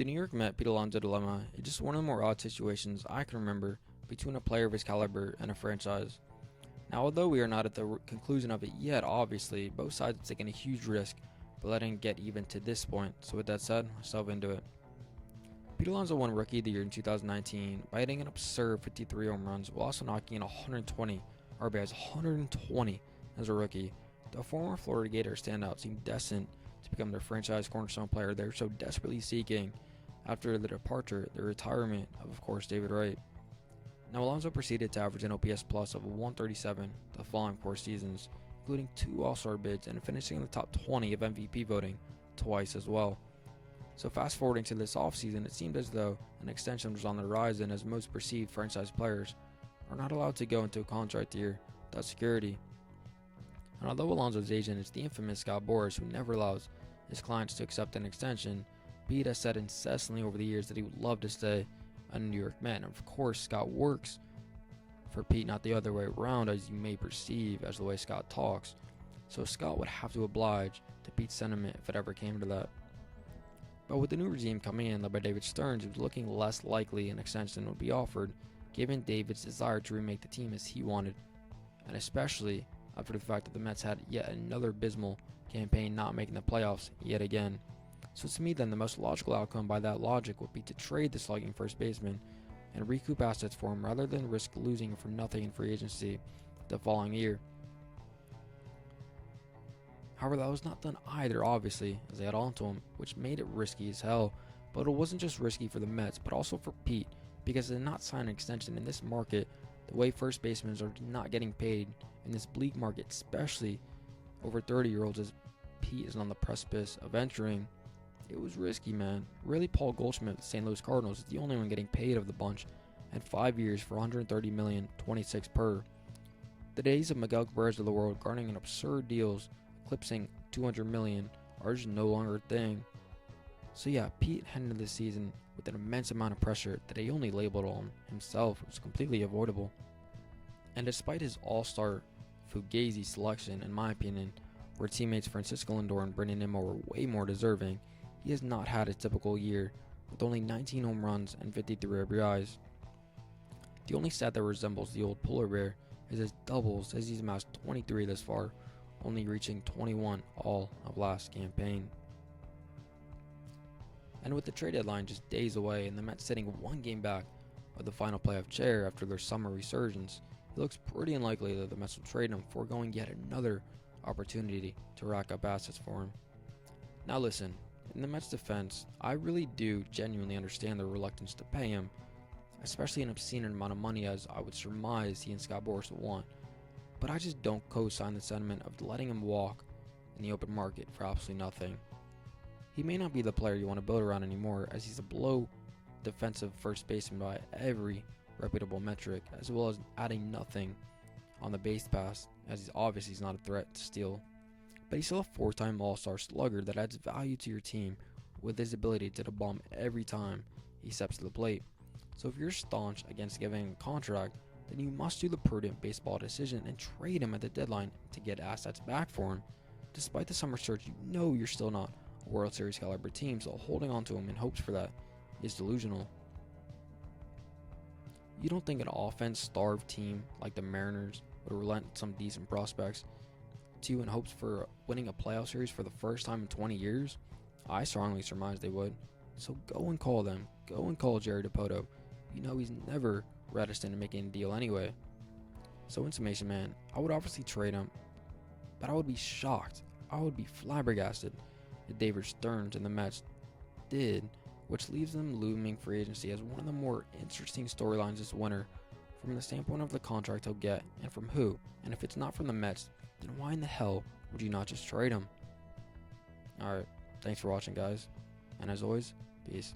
The New York Met Pete Alonso dilemma is just one of the more odd situations I can remember between a player of his caliber and a franchise. Now, although we are not at the conclusion of it yet, obviously, both sides have taken a huge risk by letting it get even to this point. So with that said, let's delve into it. Pete Alonso won Rookie of the Year in 2019 by hitting an absurd 53 home runs while also knocking in 120 RBIs, 120 as a rookie. The former Florida Gator standout seemed destined to become their franchise cornerstone player they were so desperately seeking after the retirement of course, David Wright. Now, Alonso proceeded to average an OPS plus of 137 the following 4 seasons, including 2 All-Star bids and finishing in the top 20 of MVP voting twice as well. So fast forwarding to this offseason, it seemed as though an extension was on the horizon, as most perceived franchise players are not allowed to go into a contract year without security. And although Alonso's agent is the infamous Scott Boras, who never allows his clients to accept an extension, Pete has said incessantly over the years that he would love to stay a New York Met. And of course, Scott works for Pete, not the other way around, as you may perceive as the way Scott talks. So Scott would have to oblige to Pete's sentiment if it ever came to that. But with the new regime coming in, led by David Stearns, it was looking less likely an extension would be offered, given David's desire to remake the team as he wanted, and especially after the fact that the Mets had yet another abysmal campaign, not making the playoffs yet again. So to me then, the most logical outcome by that logic would be to trade the slugging first baseman and recoup assets for him rather than risk losing him for nothing in free agency the following year. However, that was not done either, obviously, as they had onto him, which made it risky as hell. But it wasn't just risky for the Mets, but also for Pete, because they did not sign an extension in this market. The way first basemen are not getting paid in this bleak market, especially over 30-year-olds, as Pete is on the precipice of entering, it was risky, man. Really, Paul Goldschmidt of the St. Louis Cardinals is the only one getting paid of the bunch, and 5 years for $130 million, 26 per. The days of Miguel Cabrera of the world garnering absurd deals, eclipsing $200 million, are just no longer a thing. So yeah, Pete headed into this season with an immense amount of pressure that he only labeled on himself was completely avoidable. And despite his all-star Fugazi selection, in my opinion, where teammates Francisco Lindor and Brendan Nimmo were way more deserving, he has not had a typical year, with only 19 home runs and 53 RBIs. The only stat that resembles the old polar bear is his doubles, as he's amassed 23 thus far, only reaching 21 all of last campaign. And with the trade deadline just days away and the Mets sitting one game back of the final playoff chair after their summer resurgence, it looks pretty unlikely that the Mets will trade him, foregoing yet another opportunity to rack up assets for him. Now listen, in the Mets' defense, I really do genuinely understand their reluctance to pay him, especially an obscene amount of money, as I would surmise he and Scott Boras will want. But I just don't co-sign the sentiment of letting him walk in the open market for absolutely nothing. He may not be the player you want to build around anymore, as he's a below defensive first baseman by every reputable metric, as well as adding nothing on the base pass, as he's obviously not a threat to steal. But he's still a 4-time All-Star slugger that adds value to your team with his ability to hit a bomb every time he steps to the plate. So if you're staunch against giving him a contract, then you must do the prudent baseball decision and trade him at the deadline to get assets back for him. Despite the summer surge, you know you're still not a World Series caliber team, so holding on to him in hopes for that is delusional. You don't think an offense-starved team like the Mariners would relent some decent prospects to you in hopes for winning a playoff series for the first time in 20 years? I strongly surmise they would. So go and call them. Go and call Jerry Dipoto. You know he's never reticent to making a deal anyway. So in summation, man, I would obviously trade him, but I would be shocked. I would be flabbergasted if David Stearns and the Mets did, which leaves them looming free agency as one of the more interesting storylines this winter, from the standpoint of the contract he'll get and from who. And if it's not from the Mets, then why in the hell would you not just trade him? Alright, thanks for watching, guys, and as always, peace.